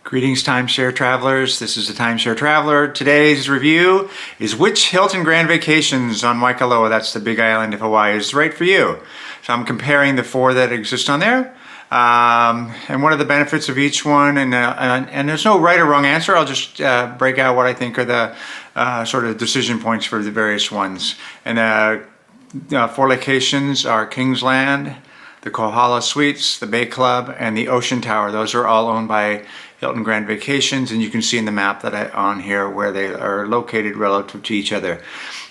Greetings, timeshare travelers. This is the Timeshare Traveler. Today's review is which Hilton Grand Vacations on Waikoloa, that's the Big Island of Hawaii, is right for you. So I'm comparing the four that exist on there, and what are the benefits of each one. And there's no right or wrong answer. I'll just break out what I think are the sort of decision points for the various ones. And four locations are Kingsland, the Kohala Suites, the Bay Club, and the Ocean Tower. Those are all owned by Hilton Grand Vacations, and you can see in the map that on here where they are located relative to each other.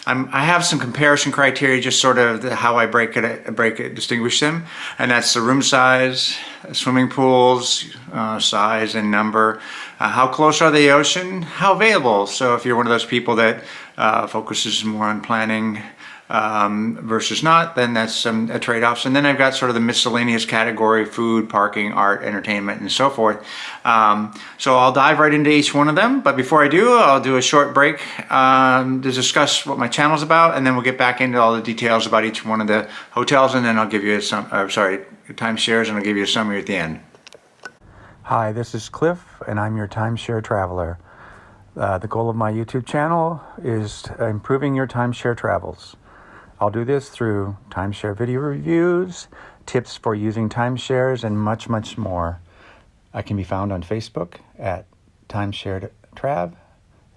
I have some comparison criteria, just sort of how I distinguish them, and that's the room size, swimming pools, size and number, how close are they to the ocean, how available. So if you're one of those people that focuses more on planning versus not, then that's a trade-offs. And then I've got sort of the miscellaneous category: food, parking, art, entertainment, and so forth. So I'll dive right into each one of them, but before I do, I'll do a short break to discuss what my channel's about, and then we'll get back into all the details about each one of the hotels, and then I'll give you timeshares, and I'll give you a summary at the end. Hi, this is Cliff, and I'm your timeshare traveler. The goal of my YouTube channel is improving your timeshare travels. I'll do this through timeshare video reviews, tips for using timeshares, and much, much more. I can be found on Facebook at TimeshareTrav,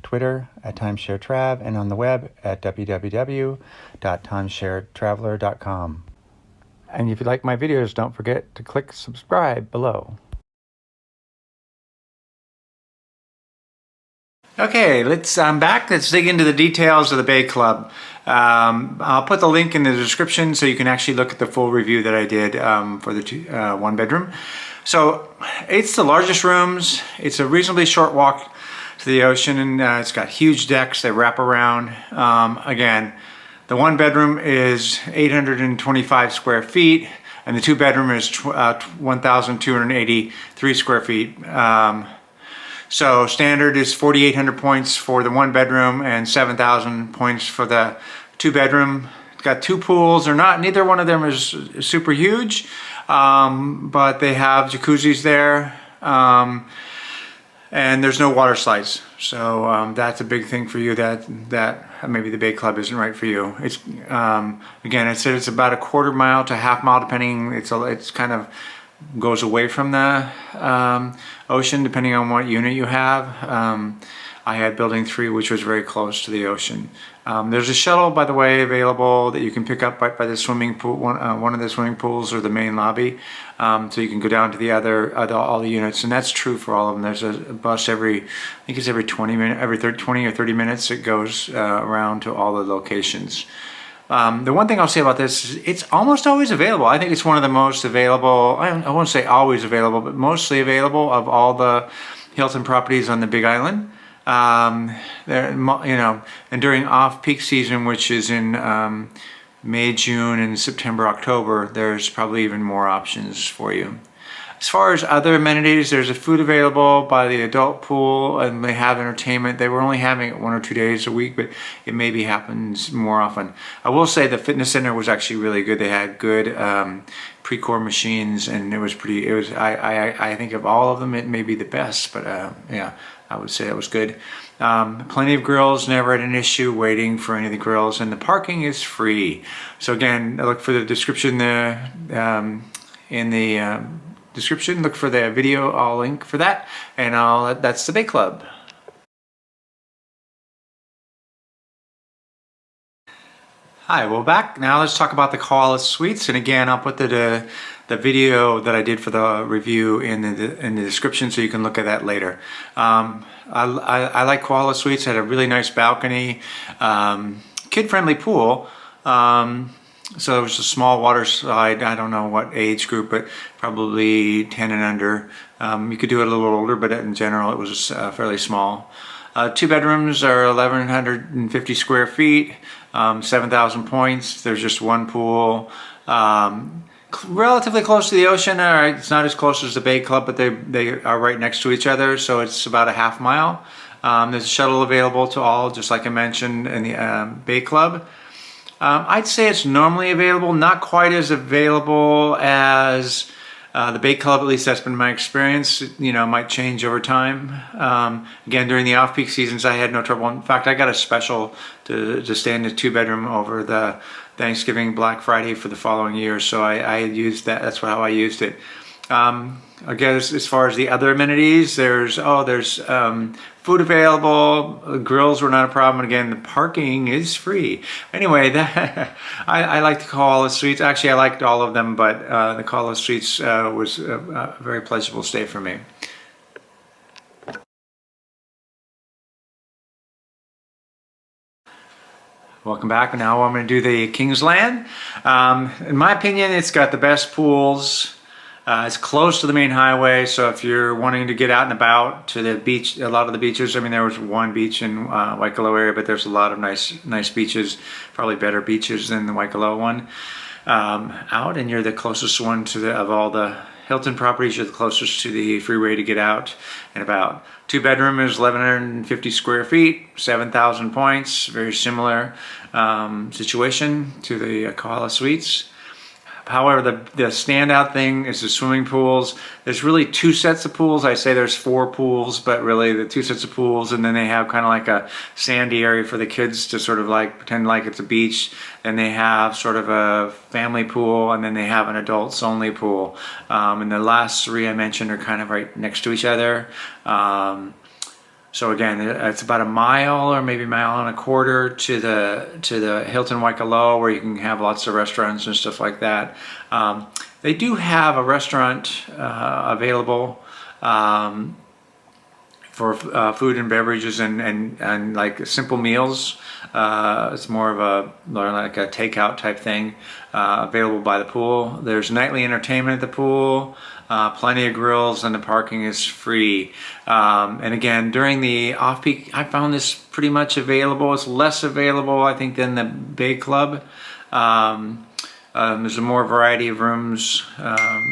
Twitter at TimeshareTrav, and on the web at www.timesharetraveler.com. And if you like my videos, don't forget to click subscribe below. Okay, I'm back. Let's dig into the details of the Bay Club. I'll put the link in the description so you can actually look at the full review that I did for the one bedroom. So it's the largest rooms. It's a reasonably short walk to the ocean, and it's got huge decks that wrap around. Again, the one bedroom is 825 square feet, and the two bedroom is 1,283 square feet. So standard is 4,800 points for the one bedroom and 7,000 points for the two bedroom. It's got two pools. Neither one of them is super huge, but they have jacuzzis there, and there's no water slides. So that's a big thing for you that maybe the Bay Club isn't right for you. It's again, it said it's about a quarter mile to half mile, depending. It's kind of goes away from the ocean depending on what unit you have. I had building 3, which was very close to the ocean. There's a shuttle, by the way, available that you can pick up right by the swimming pool, one of the swimming pools or the main lobby, so you can go down to the all the units, and that's true for all of them. There's a bus I think it's every 20 or 30 minutes it goes around to all the locations. The one thing I'll say about this is it's almost always available. I think it's one of the most available, I won't say always available, but mostly available of all the Hilton properties on the Big Island. And during off-peak season, which is in May, June, and September, October, there's probably even more options for you. As far as other amenities, there's a food available by the adult pool, and they have entertainment. They were only having it 1 or 2 days a week, but it maybe happens more often. I will say the fitness center was actually really good. They had good pre-core machines, and it was pretty. I think of all of them, it may be the best, but yeah, I would say it was good. Plenty of grills, never had an issue waiting for any of the grills, and the parking is free. So again, look for the description there in the description. Look for the video. I'll link for that, and that's the Bay Club. Hi, well, back now. Let's talk about the Kohala Suites, and again, I'll put the video that I did for the review in the description, so you can look at that later. I like Kohala Suites. Had a really nice balcony, kid-friendly pool. So it was a small water slide. I don't know what age group, but probably 10 and under. You could do it a little older, but in general it was fairly small. Two bedrooms are 1,150 square feet, 7,000 points. There's just one pool. Relatively close to the ocean. It's not as close as the Bay Club, but they are right next to each other, so it's about a half mile. There's a shuttle available to all, just like I mentioned in the Bay Club. I'd say it's normally available, not quite as available as The Bay Club, at least that's been my experience, might change over time. Again, during the off-peak seasons, I had no trouble. In fact, I got a special to stay in the 2-bedroom over the Thanksgiving Black Friday for the following year, so I used that. That's how I used it. I guess as far as the other amenities, there's food available. Grills were not a problem. And again, the parking is free. Anyway, I like the Kahala Suites. Actually, I liked all of them, but the Kahala Suites was a very pleasurable stay for me. Welcome back. Now I'm going to do the Kingsland. In my opinion, it's got the best pools. It's close to the main highway, so if you're wanting to get out and about to the beach, a lot of the beaches, I mean, there was one beach in Waikoloa area, but there's a lot of nice beaches, probably better beaches than the Waikoloa one out, and you're the closest one to of all the Hilton properties, you're the closest to the freeway to get out and about. 2-bedroom is 1,150 square feet, 7,000 points, very similar situation to the Kahala Suites. However, the standout thing is the swimming pools. There's really 2 sets of pools. I say there's 4 pools, but really the 2 sets of pools, and then they have kind of like a sandy area for the kids to sort of like pretend like it's a beach. Then they have sort of a family pool, and then they have an adults only pool. And the last 3 I mentioned are kind of right next to each other. So again, it's about 1 mile or maybe 1.25 miles to the Hilton Waikoloa, where you can have lots of restaurants and stuff like that. They do have a restaurant available for food and beverages and like simple meals. It's more of like a takeout type thing, available by the pool. There's nightly entertainment at the pool. Plenty of grills, and the parking is free. And again, during the off-peak, I found this pretty much available. It's less available, I think, than the Bay Club. There's a more variety of rooms,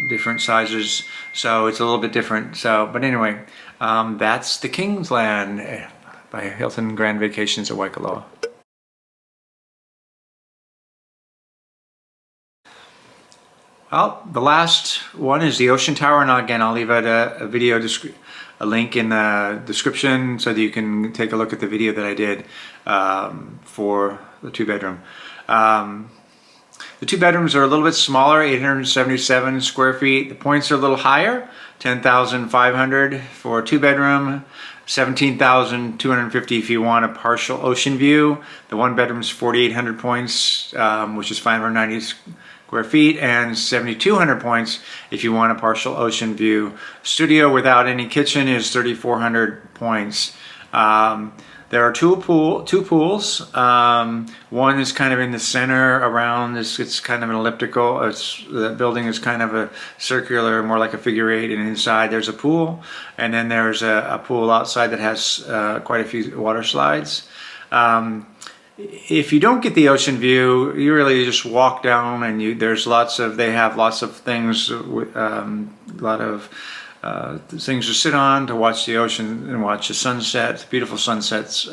different sizes, so it's a little bit different. But anyway, that's the Kingsland by Hilton Grand Vacations at Waikoloa. Well, the last one is the Ocean Tower, and again, I'll leave a video a link in the description so that you can take a look at the video that I did for the 2-bedroom. The 2 bedrooms are a little bit smaller, 877 square feet. The points are a little higher, 10,500 for a 2-bedroom, 17,250 if you want a partial ocean view. The 1-bedroom is 4,800 points, which is 590 square feet, and 7,200 points if you want a partial ocean view. Studio without any kitchen is 3,400 points. There are two pools. One is kind of in the center around this. It's kind of an elliptical. The building is kind of a circular, more like a figure 8, and inside there's a pool. And then there's a pool outside that has quite a few water slides. If you don't get the ocean view, you really just walk down, and they have lots of things, a lot of things to sit on, to watch the ocean and watch the sunset, beautiful sunsets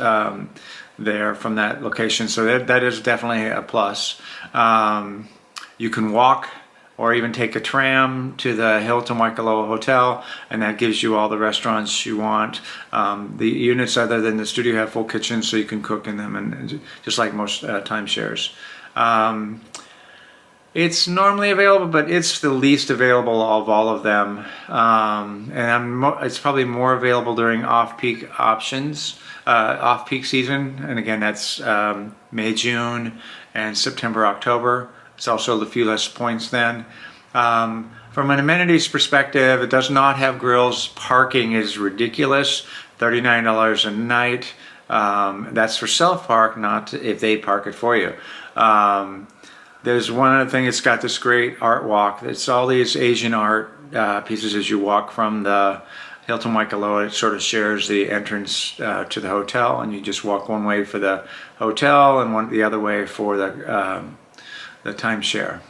there from that location. So that is definitely a plus. You can walk or even take a tram to the Hilton Waikoloa Hotel, and that gives you all the restaurants you want. The units other than the studio have full kitchens, so you can cook in them, and just like most timeshares. It's normally available, but it's the least available of all of them. It's probably more available during off-peak off-peak season. And again, that's May, June, and September, October. It's also a few less points then. From an amenities perspective, it does not have grills. Parking is ridiculous, $39 a night. That's for self-park, not if they park it for you. There's one other thing, it's got this great art walk. It's all these Asian art pieces as you walk from the Hilton Waikoloa. It sort of shares the entrance to the hotel, and you just walk one way for the hotel and the other way for the timeshare.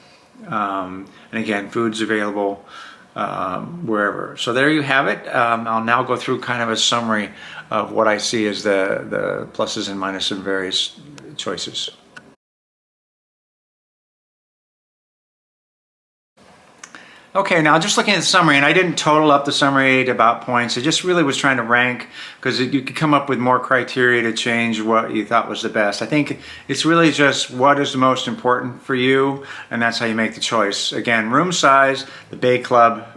And again, food's available wherever. So there you have it. I'll now go through kind of a summary of what I see as the pluses and minuses of various choices. Okay, now just looking at the summary, and I didn't total up the summary to about points. I just really was trying to rank because you could come up with more criteria to change what you thought was the best. I think it's really just what is the most important for you, and that's how you make the choice. Again, room size, the Bay Club,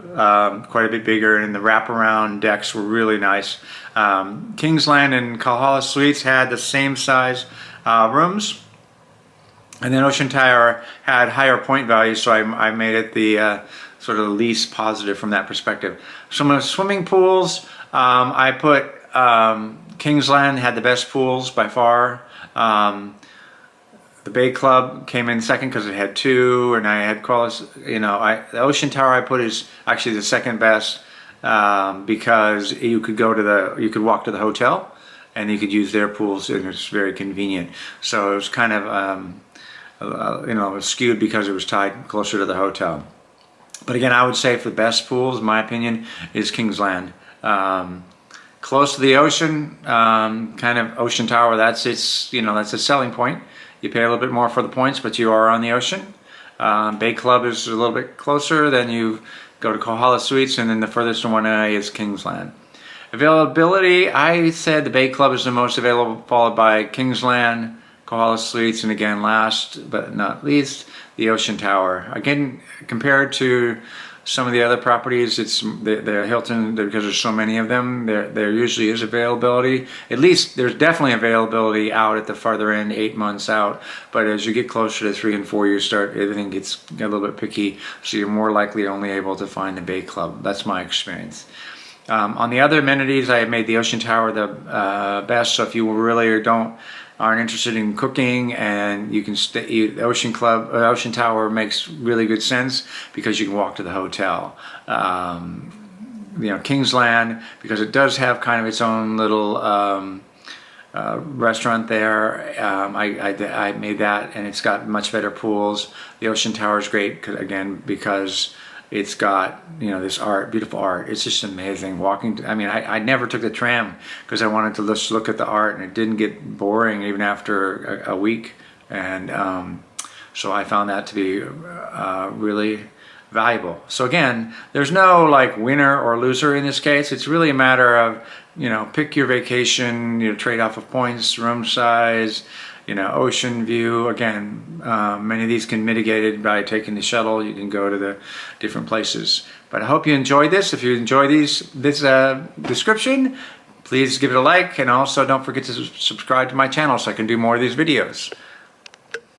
quite a bit bigger, and the wraparound decks were really nice. Kingsland and Kahala Suites had the same size rooms. And then Ocean Tower had higher point values, so I made it the sort of the least positive from that perspective. Some of the swimming pools, I put Kingsland had the best pools by far. The Bay Club came in second because it had two, and I had the Ocean Tower I put is actually the second best because you could walk to the hotel, and you could use their pools, and it's very convenient. So it was kind of it was skewed because it was tied closer to the hotel. But again, I would say for the best pools, in my opinion, is Kingsland. Close to the ocean, kind of Ocean Tower. That's its selling point. You pay a little bit more for the points, but you are on the ocean. Bay Club is a little bit closer. Then you go to Kahala Suites, and then the furthest one away is Kingsland. Availability, I said the Bay Club is the most available, followed by Kingsland, Kahala Suites, and again, last but not least, the Ocean Tower. Again, compared to some of the other properties, it's the Hilton, because there's so many of them, there usually is availability. At least there's definitely availability out at the farther end, 8 months out. But as you get closer to 3 and 4 years, everything gets a little bit picky, so you're more likely only able to find the Bay Club. That's my experience. On the other amenities, I made the Ocean Tower the best. So if you really aren't interested in cooking, and you can stay, Ocean Tower makes really good sense because you can walk to the hotel. Kingsland, because it does have kind of its own little restaurant there. I made that, and it's got much better pools. The Ocean Tower is great again because it's got this beautiful art. It's just amazing walking. I never took the tram because I wanted to just look at the art, and it didn't get boring even after a week. And so I found that to be really valuable. So again, there's no winner or loser in this case. It's really a matter of pick your vacation, trade off of points, room size, ocean view. Again, many of these can be mitigated by taking the shuttle. You can go to the different places. But I hope you enjoyed this. If you enjoy this description, please give it a like, and also don't forget to subscribe to my channel so I can do more of these videos.